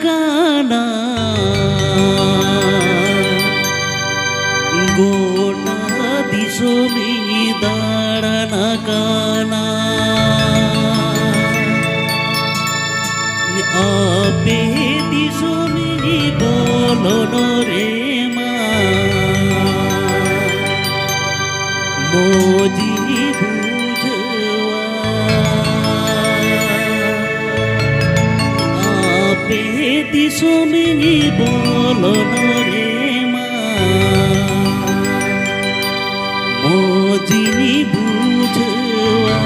काना गोटा दिसो मी दाडा काना आपे दिसो मी बोलो रे मा मोजी बुझवा आपे दिसो मी बोलो रे मा मोजी बुझवा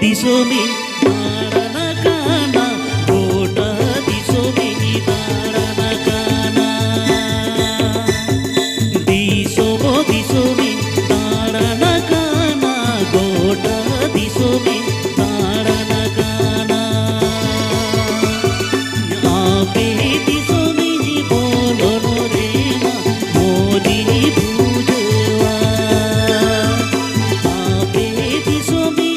दिसो मी दाडा काना गोटा दिसो मी दाडा काना दिसो मी दाडा काना गोटा दिसो मी दाडा काना आपे दिसो मी बोलो रे मा मोदी बुझवा आपे दिसो मी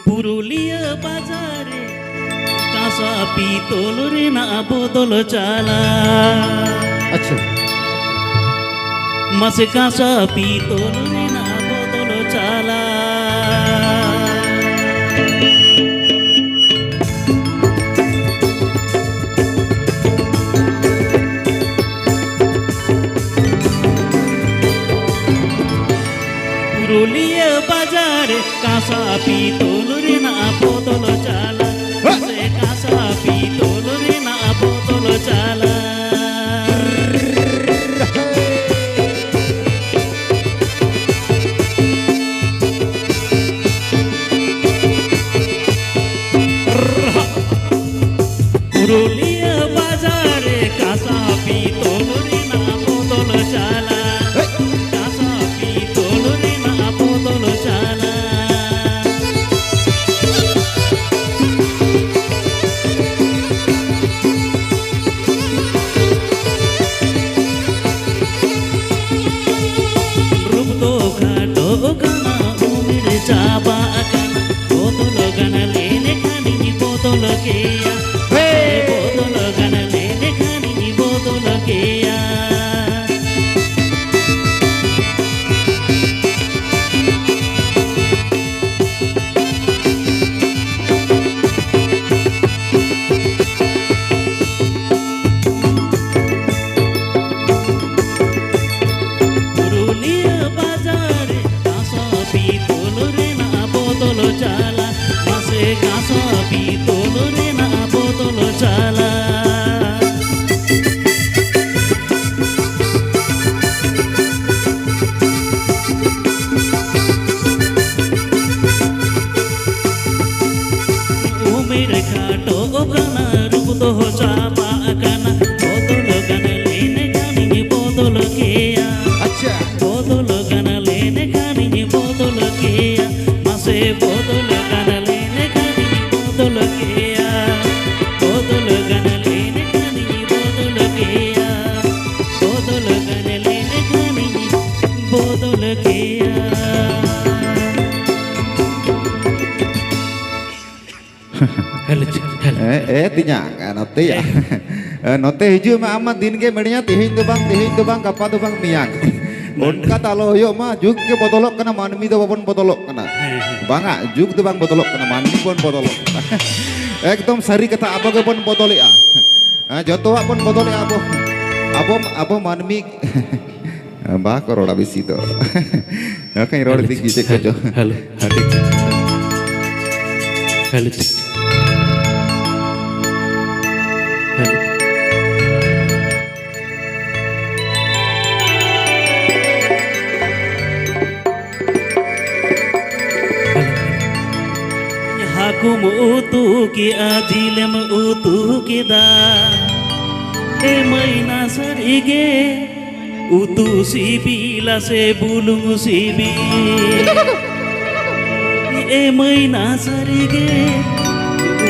পুরুলিয়া বাজারে কাঁসা পিতল রে না বদল চালা আচ্ছা মাসে কাঁসা পিতল রে না বদল চালা পুরুলিয়া বাজারে কাঁসা পিতল রে না বদল চালা মাসে কাঁসা পিতল রে না বদল চালা পুরুলিয়া বাজারে কাঁসা পিতল রে না বদল চালা কাঁসা পিতল রে না বদল চালা রূপ তো খাটো কানা উমির চাপা কানা বদল গান লেনে খানি বদল কেয়া বদল গান লেনে খানি বদল কেয়া পুরুলিয়া বাজারে কাঁসা পিতল রে না বদল চালা মাসে কাঁসা পিতল রে না বদল চালা উমের খাটো কানা রূপ তো চাপা কানা বদল গান লেনে গানি বদল কেয়া আচ্ছা বদল গান লেনে গানি বদল কেয়া মাসে বদল গান লেনে গানি বদল কেয়া বদল গান লেনে গানি বদল কেয়া বদল গান লেনে গানি বদল কেয়া tinya nanti ya nanti hijau mah amat din ke medinya tihin tu bang kapan tu bang miang unka talo yo mah juk ke botolok kena manmi tu pun botolok kena banga juk tu bang botolok kena manmi pun botolok ekdom sari kata apa ke pun botolek jotoa pun botolek abo manmi bah karo habis itu kan roda tinggi cek aja halo halo halo hakum utu ki adilem utu ki da maina sarige utu sibila se bulung sibi maina sarige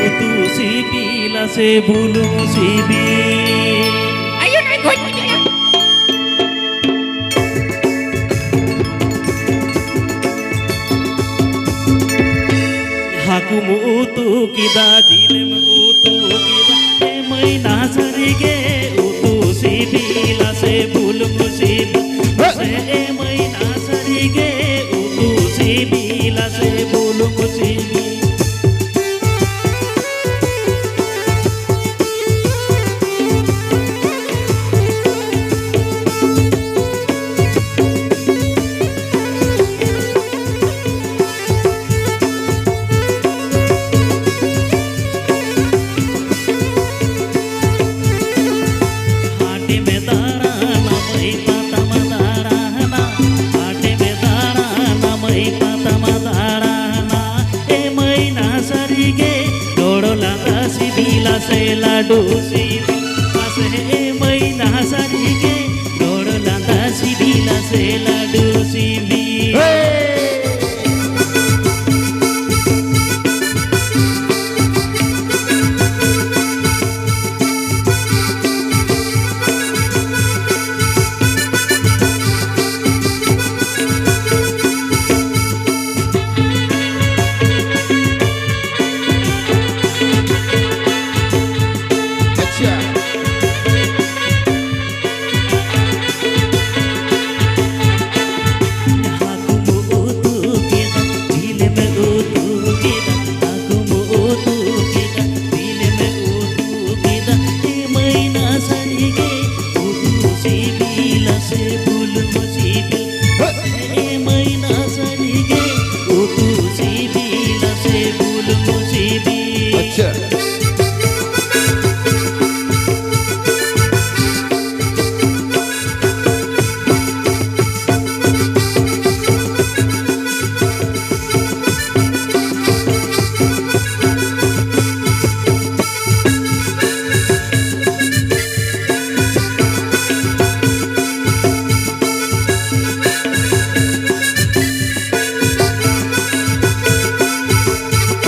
utu sibila se bulung sibi Ayun, ay, goy, goy, goy. hakum utu kida dilem utu kida maina sarige utu sibila se bulung sibi se maina sarige utu sibila se bulung sibi sibila se bulmo sibil e maina sarige utu sibila se bulmo sibil अच्छा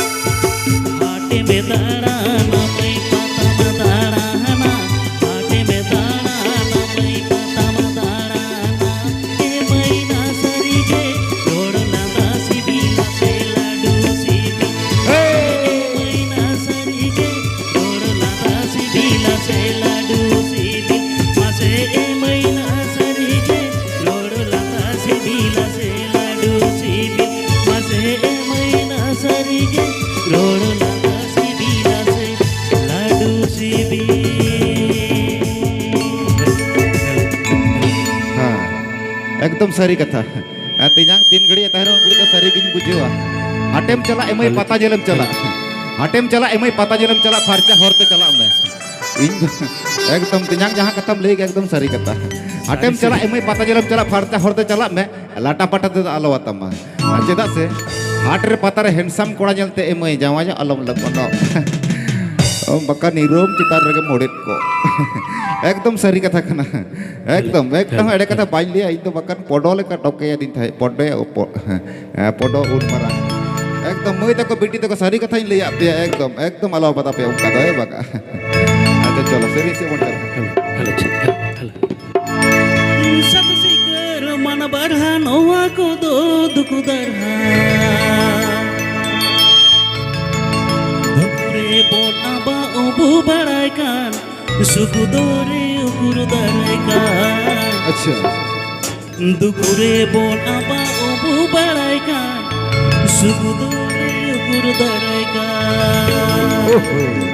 हाटे में दाड़ाना मैं पता में दाड़ाना हाटे में दाड़ाना मैं पता में दाड़ाना ए मैना सरीगे रोड लादा सिबिला से लाडू सिबी ए मैना सरीगे रोड लादा सिबिला से लाडू सिबी मासे ए मैना सरीगे रोड लादा सिबिला से लाडू सिबी मासे ए मैना सरीगे रोड लादा सिबिला से लाडू सिबी हाँ एकदम सारी कथा तिजांग तीन घड़ी ताहरो घड़ी तो सारी गिन बुझेवा हाटेम चला एमई पता जेलम चला हाटेम चला एमई पता जेलम चला फारचा हरते चला मैं इन एकदम तिजांग जहां कथम ले एकदम सारी कथा हाटेम चला एमई पता जेलम चला फारचा हरते चला मैं लाटा पाटा ते आलो वातमा चेदा से हाट रे पता रे हैंडसम कोड़ा जलते एमई जावा जा अलम लगनो बका निरोम चितार रे मोड़ेत को एकदम सारी कथा कना एकदम एडे कथा बाई लिया इन तो बकन पोडो लेका टोके दिन थाय पोडे पोडो उन मारा एकदम मई तको बेटी तको सारी कथा इन लिया पे एकदम अलाव बता पे उनका दे बका अच्छा चलो सरी से बोल हेलो सब सिकर मन बढ़ा नोआ को दो दुख दरहा धुरे बोला बा उबू बड़ाई कान सुख दोरे उकुर दराई कान अच्छा दुकुरे बोला बा उबू बड़ाई कान सुख दोरे उकुर दराई कान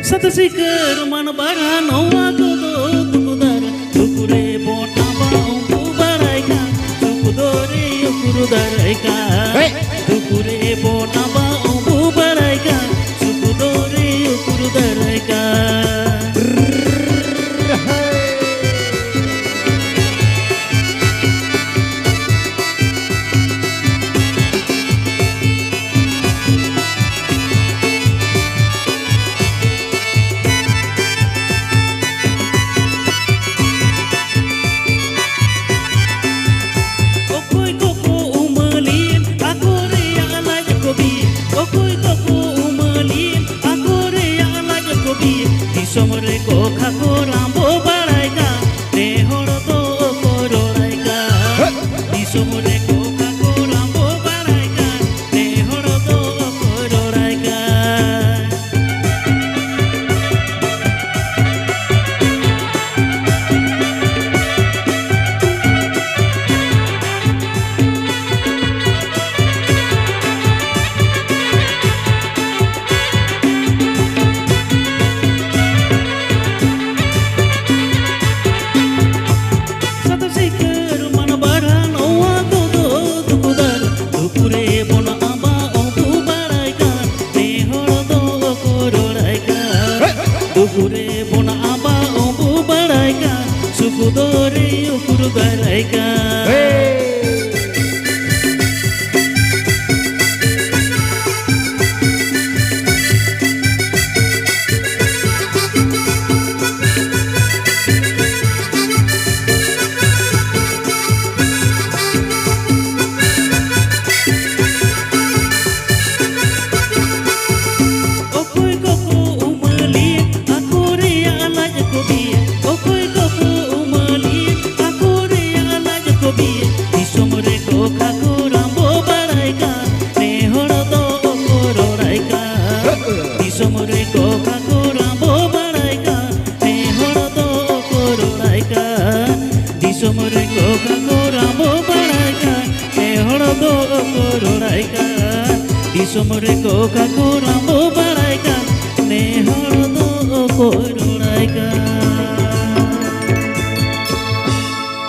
सत सिकर मन बढ़ा नौआ को दो दुकुदर दुकुरे बोटा बाऊ बड़ाई का दुकुदोरे उकुर दराई का दुकुरे बोटा बाऊ बड़ाई का दुकुदोरे उकुर दराई का somre ko khako rambo baraika te hor to kororaika di somre ko khako rambo baraika te hor to kororaika Dukure bona aba obu baraika sukudore ukur daraika somre ko khako rambo baraika te hor to kororaika di somre ko khako rambo baraika te hor to kororaika di somre ko khako rambo ᱠᱟᱱ